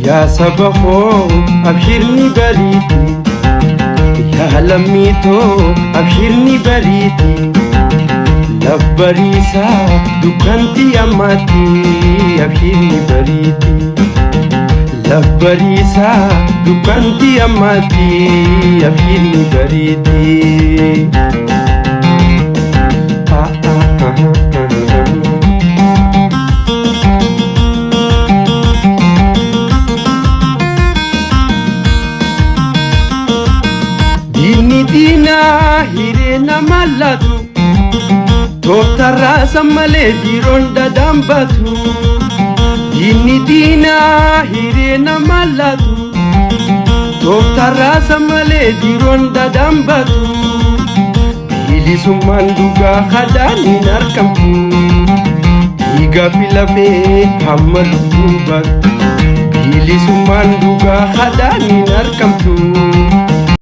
يا سبخو أبشرني بريتي يا لميتو أبشرني بريتي لبريسا دكانتي أماتي أبشرني بريتي لبريسا دكانتي أماتي أبشرني بريتي Dini dina hirena malatu Totara samale dironda dambatu Dini dina hirena malatu Totara samale dironda dambatu Bili sumanduga khadani narkampu Iga filafe hamalubat Bili sumanduga khadani narkampu